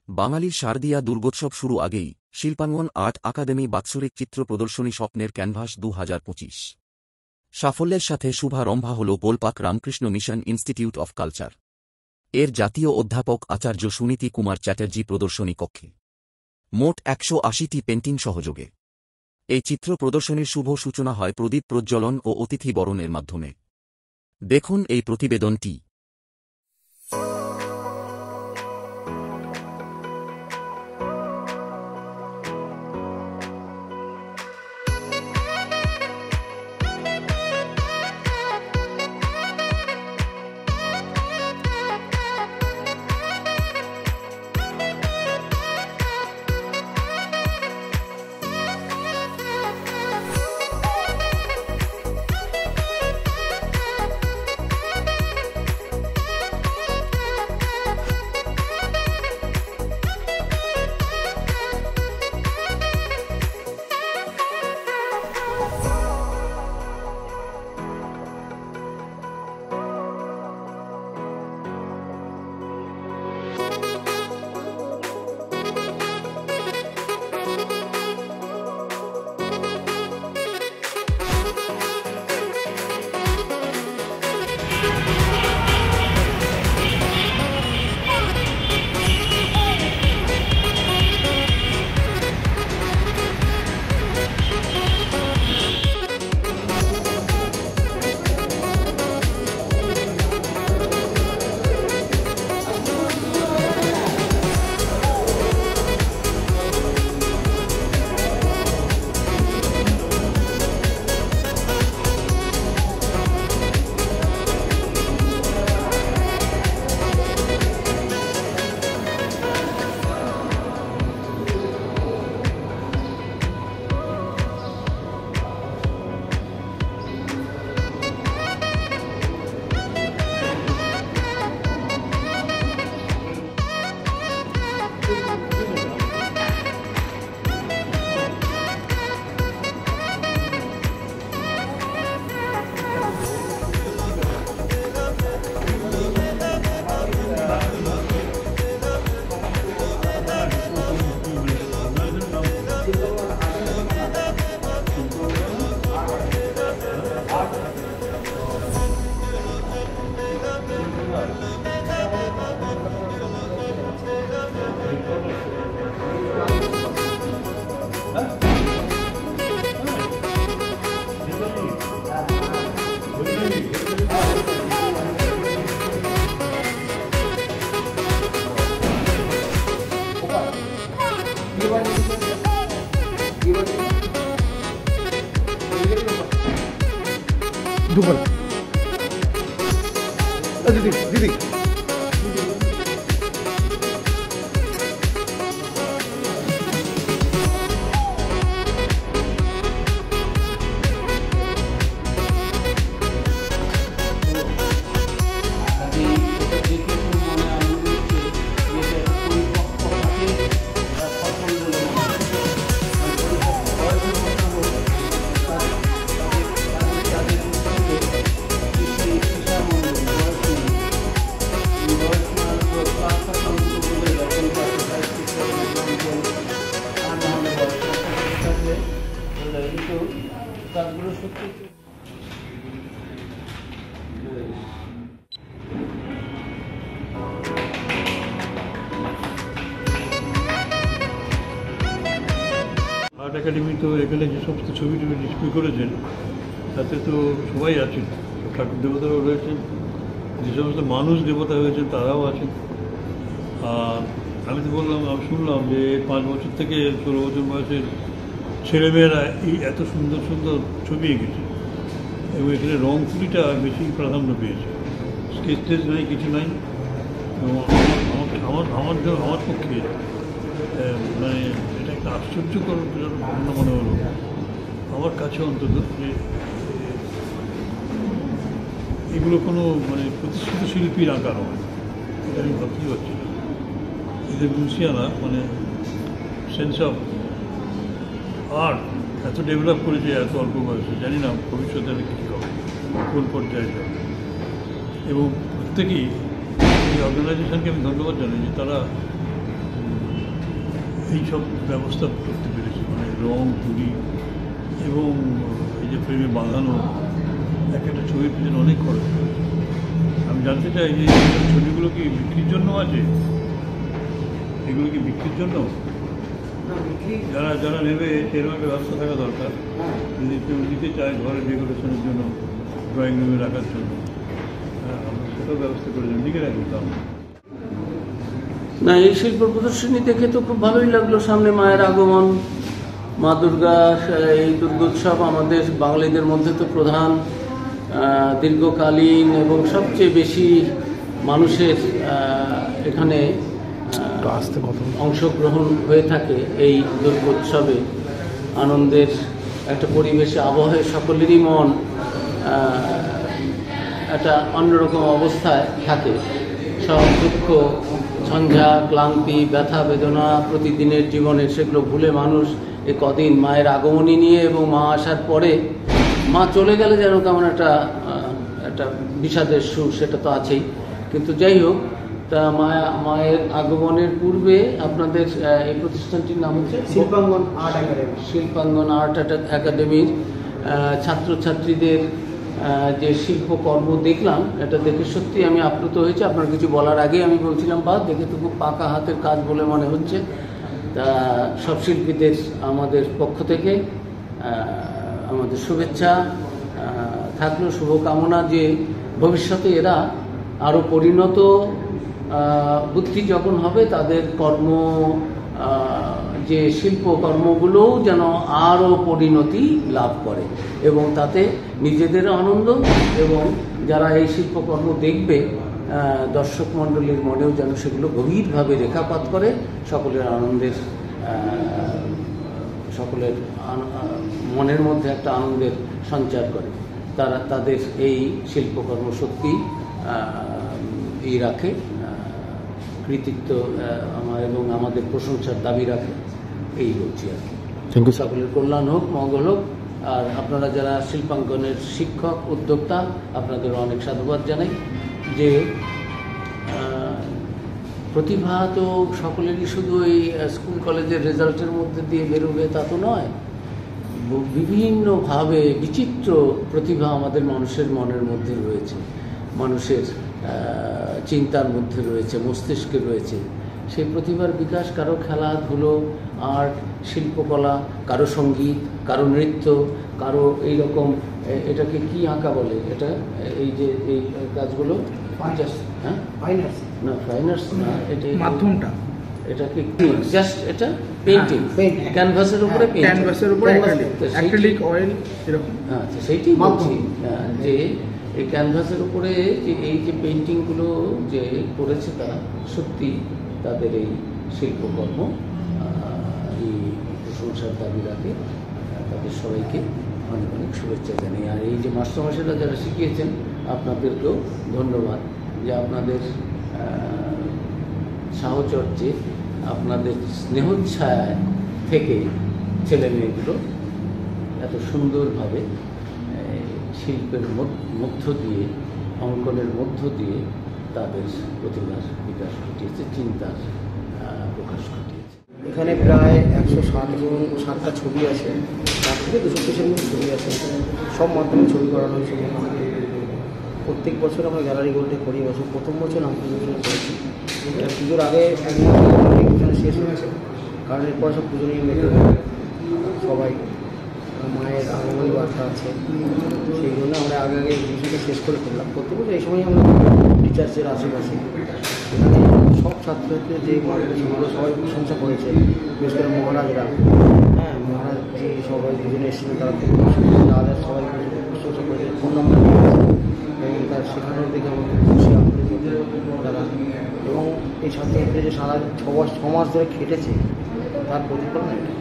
বাঙালির শারদীয়া দুর্গোৎসব শুরু আগেই শিল্পাঙ্গন আর্ট আকাদেমি বাৎসরিক চিত্র প্রদর্শনী স্বপ্নের ক্যানভাস 2025 সাফল্যের সাথে শুভারম্ভ হল Golpark Ramakrishna Mission Institute of Culture এর জাতীয় অধ্যাপক আচার্য সুনীতি কুমার চ্যাটার্জি প্রদর্শনী কক্ষে। মোট 180টি পেন্টিং সহযোগে এই চিত্র প্রদর্শনীর শুভ সূচনা হয় প্রদীপ প্রজ্বলন ও অতিথি বরণের মাধ্যমে। দেখুন এই প্রতিবেদনটি। दीदी दीदी আর্ট একাডেমি তো এখানে যে সমস্ত ছবি টবি ডিসপ্লে করেছেন তাতে তো সবাই আছেন, ঠাকুর দেবতারাও রয়েছেন, যে সমস্ত মানুষ দেবতা হয়েছেন তারাও আছেন। আর আমি তো বললাম, আমি শুনলাম যে 5 বছর থেকে 16 বছর বয়সের ছেলেমেয়েরা এই এত সুন্দর সুন্দর ছবি এঁকেছে এবং এখানে রং তুলিটা বেশি প্রাধান্য পেয়েছে। স্কেচ টেচ নাই, কিছু নাই। এবং আমার পক্ষে মানে এটা একটা আশ্চর্যকর ঘটনা মনে হলো আমার কাছে অন্তত, যে এগুলো কোনো মানে প্রতিষ্ঠিত শিল্পীর আঁকা নয়, এটা আমি ভাবতেই পারছি না। এদের লুসিয়ানা মানে সেন্স অফ আর্ট এত ডেভেলপ করেছে এত অল্প বয়সে, জানি না ভবিষ্যতে আমি কী হবে, কোন পর্যায়ে যাবে। এবং প্রত্যেকেই এই অর্গানাইজেশনকে আমি ধন্যবাদ জানাই যে তারা এইসব ব্যবস্থা করতে পেরেছি, মানে রং তুলি এবং এই যে ফ্রেমে বাঁধানো, এক একটা ছবির পিছনে অনেক খরচ হয়েছে। আমি জানতে চাই যে এই ছবিগুলো কি বিক্রির জন্য আছে, এগুলো কি বিক্রির জন্য? যারা যারা নেবে সেরকম একটা ব্যবস্থা থাকা দরকার, যদি কেউ নিতে চায় ঘরের ডেকোরেশনের জন্য, ড্রয়িং রুমে রাখার জন্য, আমরা সেটাও ব্যবস্থা করে দেবো, লিখে রাখবো তাও। না, এই শিল্প প্রদর্শনী দেখে তো খুব ভালোই লাগলো। সামনে মায়ের আগমন, মা দুর্গা, এই দুর্গোৎসব আমাদের বাঙালিদের মধ্যে তো প্রধান, দীর্ঘকালীন এবং সবচেয়ে বেশি মানুষের এখানে অংশগ্রহণ হয়ে থাকে এই দুর্গোৎসবে। আনন্দের একটা পরিবেশে, আবহে সকলেরই মন একটা অন্যরকম অবস্থায় থাকে। সব দুঃখ, ঝঞ্ঝা, ক্লান্তি, ব্যথা, বেদনা প্রতিদিনের জীবনে, সেগুলো ভুলে মানুষ এ কদিন মায়ের আগমনী নিয়ে এবং মা আসার পরে, মা চলে গেলে যেন কেমন একটা বিষাদের সুর, সেটা তো আছেই। কিন্তু যাই হোক, তা মায়ের আগমনের পূর্বে আপনাদের এই প্রতিষ্ঠানটির নাম হচ্ছে শিল্পাঙ্গন আর্ট একাডেমি। শিল্পাঙ্গন আর্ট একাডেমির ছাত্রছাত্রীদের যে শিল্পকর্ম দেখলাম, এটা দেখে সত্যি আমি আপ্লুত হয়েছি। আপনার কিছু বলার আগে আমি বলছিলাম, বা দেখে তো খুব পাকা হাতের কাজ বলে মনে হচ্ছে। তা সব শিল্পীদের আমাদের পক্ষ থেকে আমাদের শুভেচ্ছা থাকলো, শুভকামনা যে ভবিষ্যতে এরা আরও পরিণত বুদ্ধি যখন হবে, তাদের কর্ম, যে শিল্পকর্মগুলোও যেন আরও পরিণতি লাভ করে এবং তাতে নিজেদের আনন্দ এবং যারা এই শিল্পকর্ম দেখবে দর্শক মণ্ডলীর মনেও যেন সেগুলো গভীরভাবে রেখাপাত করে, সকলের আনন্দের, সকলের মনের মধ্যে একটা আনন্দের সঞ্চার করে। তারা তাদের এই শিল্পকর্ম সত্যি এই রাখে, কৃতিত্ব এবং আমাদের প্রশংসার দাবি রাখে, এই বলছি আর কি। সকলের কল্যাণ হোক, মঙ্গল হোক। আর আপনারা যারা শিল্পাঙ্কনের শিক্ষক, উদ্যোক্তা, আপনাদের অনেক সাধুবাদ জানাই। যে প্রতিভা তো সকলেরই শুধু এই স্কুল কলেজের রেজাল্টের মধ্যে দিয়ে বেরোবে তা তো নয়। বিভিন্নভাবে বিচিত্র প্রতিভা আমাদের মানুষের মনের মধ্যে রয়েছে, মানুষের চিন্তার মধ্যে রয়েছে, মস্তিষ্কে রয়েছে। সেই প্রতিভার বিকাশ কারো খেলাধুলো, আর্ট, শিল্পকলা, কারো সঙ্গীত, কারো নৃত্য, কারো এইরকম, এটাকে কি আঁকা বলে, এটা এই যে এই কাজগুলো, হ্যাঁ না ফাইন আর্টস না, এটা মাধ্যমটা, এটাকে জাস্ট এটা পেইন্টিং, ক্যানভাসের উপরে, ক্যানভাসের উপরে অ্যাক্রিলিক অয়েল এরকম। হ্যাঁ, সেইটাই বলছি যে এই ক্যানভাসের উপরে যে এই যে পেইন্টিংগুলো যে করেছে, তারা সত্যি তাদের এই শিল্পকর্ম এই প্রশংসার দাবি রাখে। তাদের সবাইকে অনেক অনেক শুভেচ্ছা জানাই। আর এই যে মাস্টারমশাইরা যারা শিখিয়েছেন, আপনাদেরকেও ধন্যবাদ, যে আপনাদের সাহচর্যে, আপনাদের স্নেহচ্ছায় থেকে ছেলে মেয়েগুলো এত সুন্দরভাবে শিল্পের মধ্য দিয়ে, অঙ্কনের মধ্য দিয়ে তাদের প্রতিভার বিকাশ ঘটিয়েছে, চিন্তার প্রকাশ ঘটিয়েছে। এখানে প্রায় 160টা ছবি আছে, তার থেকে 200 মতো ছবি আছে। সব মাধ্যমে ছবি করানো হয়েছে। প্রত্যেক বছর আমরা গ্যালারি গোল্ডে করি, বছর প্রথম বছর আমরা করেছি। পুজোর আগে একদিন শেষ হয়েছে, কারণ এরপর সব পুজো নিয়ে মেতে সবাই, মায়ের আগমনী বার্তা আছে, সেই জন্য আমরা আগে জিনিসটাকে শেষ করে ফেললাম। প্রত্যেক বছর এই সময় আমরা টিচার্সের আশেপাশে এখানে সব ছাত্রছাত্রীদের যে সেগুলো সবাই প্রশংসা করেছে, বিশেষ করে মহারাজরা, হ্যাঁ মহারাজ যে সবাই দুজনে এসেছিলেন, তারা খুব তাদের সবাই প্রশংসা করেছে, ফোন নাম্বার দিয়েছে এবং তার শেখানোর দিকে আমাকে খুশি তারা। এবং এই ছাত্রছাত্রী যে সারা 6 মাস ধরে খেটেছে, তার প্রতিফলন এটা।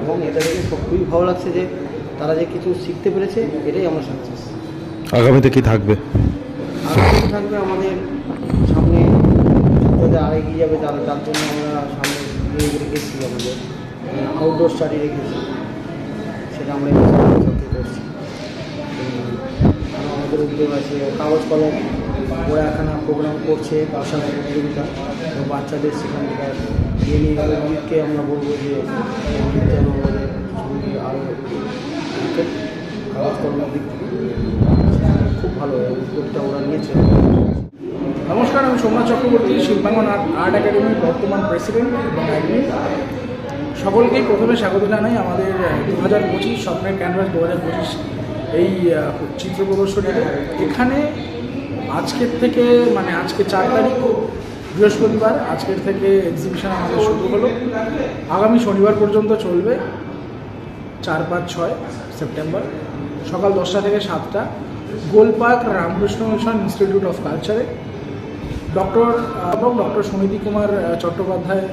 এবং এটা দেখে খুবই ভালো লাগছে যে তারা যে কিছু শিখতে পেরেছে, এটাই আমার সাকসেস। আগামীতে কি থাকবে? আগামীতে থাকবে আমাদের সামনে ছাত্রদের আর এগিয়ে যাবে, তার জন্য আমরা সামনে রেখেছি, আমাদের আউটডোর স্টাডি রেখেছি, সেটা আমরা সাথে করছি। আমাদের উদ্যোগ আছে কাগজ কলম, ওরা একখানা প্রোগ্রাম করছে, ভাষা প্রতিযোগিতা, এবং বাচ্চাদের সেখানকার এ নিয়ে অভিজিৎকে আমরা বলবো যে অভিজিৎ যেন আমাদের ছবি আরও কাগজকর্মের দিক থেকে খুব ভালো উদ্যোগটা ওরা নিয়েছে। নমস্কার, আমি সোমনাথ চক্রবর্তী, শিল্পাঙ্গন আর্ট একাডেমির বর্তমান প্রেসিডেন্ট এবং অ্যাডমিন। সকলকেই প্রথমে স্বাগত জানাই আমাদের 2025 স্বপ্নের ক্যানভাস 2025 এই চিত্র প্রদর্শনীতে। এখানে আজকের থেকে আজকে 4 তারিখ বৃহস্পতিবার, আজকের থেকে এক্সিবিশন আমাদের শুরু হলো, আগামী শনিবার পর্যন্ত চলবে 4, 5, 6 সেপ্টেম্বর সকাল 10টা থেকে 7টা Golpark Ramakrishna Mission Institute of কালচারে ডক্টর সুনীতি কুমার চট্টোপাধ্যায়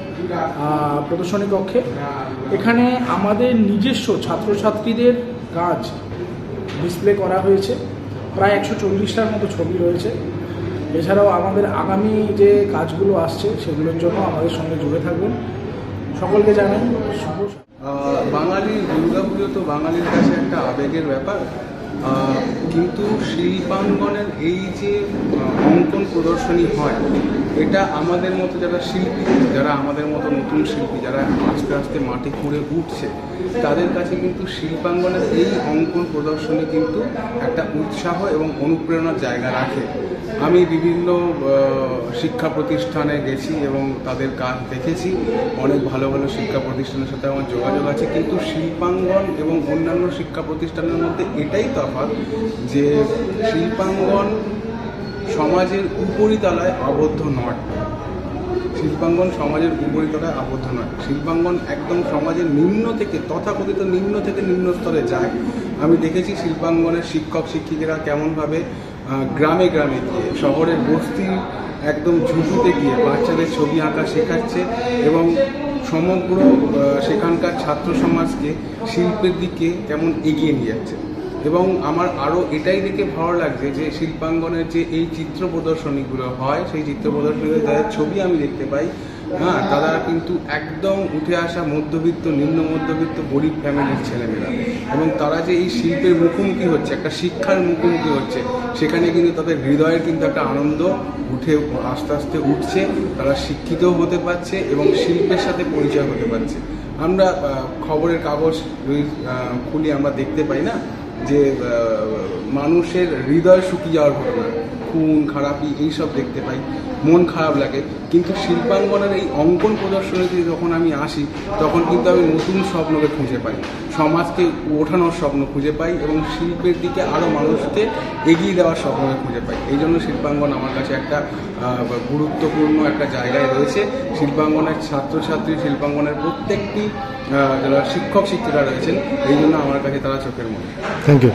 প্রদর্শনী কক্ষে। এখানে আমাদের নিজস্ব ছাত্রছাত্রীদের কাজ ডিসপ্লে করা হয়েছে, প্রায় 140টার মতো ছবি রয়েছে। এছাড়াও আমাদের আগামী যে কাজগুলো আসছে সেগুলোর জন্য আমাদের সঙ্গে জুড়ে থাকবেন। সকলকে জানাই শুভ। বাঙালির দুর্গাপুজো তো বাঙালির কাছে একটা আবেগের ব্যাপার, কিন্তু শিল্পাঙ্গনের এই যে অঙ্কন প্রদর্শনী হয়, এটা আমাদের মতো যারা শিল্পী, যারা আমাদের মতো নতুন শিল্পী, যারা আস্তে আস্তে মাটি খুঁড়ে উঠছে, তাদের কাছে কিন্তু শিল্পাঙ্গনের এই অঙ্কন প্রদর্শনী কিন্তু একটা উৎসাহ এবং অনুপ্রেরণার জায়গা রাখে। আমি বিভিন্ন শিক্ষা প্রতিষ্ঠানে গেছি এবং তাদের কাজ দেখেছি, অনেক ভালো ভালো শিক্ষা প্রতিষ্ঠানের সাথে আমার যোগাযোগ আছে, কিন্তু শিল্পাঙ্গন এবং অন্যান্য শিক্ষা প্রতিষ্ঠানের মধ্যে এটাই তফাৎ যে শিল্পাঙ্গন সমাজের উপরিতলায় আবদ্ধ নয়। শিল্পাঙ্গন সমাজের উপরিতলায় আবদ্ধ নয়, শিল্পাঙ্গন একদম সমাজের নিম্ন থেকে, তথাকথিত নিম্ন থেকে নিম্ন স্তরে যায়। আমি দেখেছি শিল্পাঙ্গনের শিক্ষক শিক্ষিকারা কেমনভাবে গ্রামে গ্রামে গিয়ে, শহরের বস্তির একদম ঝুঁকিতে গিয়ে বাচ্চাদের ছবি আঁকা শেখাচ্ছে এবং সমগ্র সেখানকার ছাত্র সমাজকে শিল্পের দিকে কেমন এগিয়ে নিয়ে যাচ্ছে। এবং আমার আরও এটাই দেখে ভালো লাগছে যে শিল্পাঙ্গনের যে এই চিত্র প্রদর্শনীগুলো হয়, সেই চিত্র প্রদর্শনীতে যাদের ছবি আমি দেখতে পাই, তারা কিন্তু একদম উঠে আসা মধ্যবিত্ত, নিম্ন মধ্যবিত্ত, গরিব ফ্যামিলির ছেলেমেয়েরা, এবং তারা যে এই শিল্পের মুখোমুখি হচ্ছে, একটা শিক্ষার মুখোমুখি হচ্ছে, সেখানে কিন্তু তাদের হৃদয়ের কিন্তু একটা আনন্দ উঠে আস্তে আস্তে উঠছে। তারা শিক্ষিত হতে পারছে এবং শিল্পের সাথে পরিচয় হতে পারছে। আমরা খবরের কাগজ খুলি, আমরা দেখতে পাই না যে মানুষের হৃদয় শুকিয়ে যাওয়ার ঘটনা, খুন খারাপি এইসব দেখতে পাই, মন খারাপ লাগে। কিন্তু শিল্পাঙ্গনের এই অঙ্কন প্রদর্শনীতে যখন আমি আসি, তখন কিন্তু আমি নতুন স্বপ্নকে খুঁজে পাই, সমাজকে ওঠানোর স্বপ্ন খুঁজে পাই এবং শিল্পের দিকে আরও মানুষকে এগিয়ে দেওয়ার স্বপ্নকে খুঁজে পাই। এই জন্য শিল্পাঙ্গন আমার কাছে একটা গুরুত্বপূর্ণ একটা জায়গায় রয়েছে। শিল্পাঙ্গনের ছাত্রছাত্রী, শিল্পাঙ্গনের প্রত্যেকটি যারা শিক্ষক শিক্ষিকা রয়েছেন, এই জন্য আমার কাছে তারা চোখের মনে। Thank you.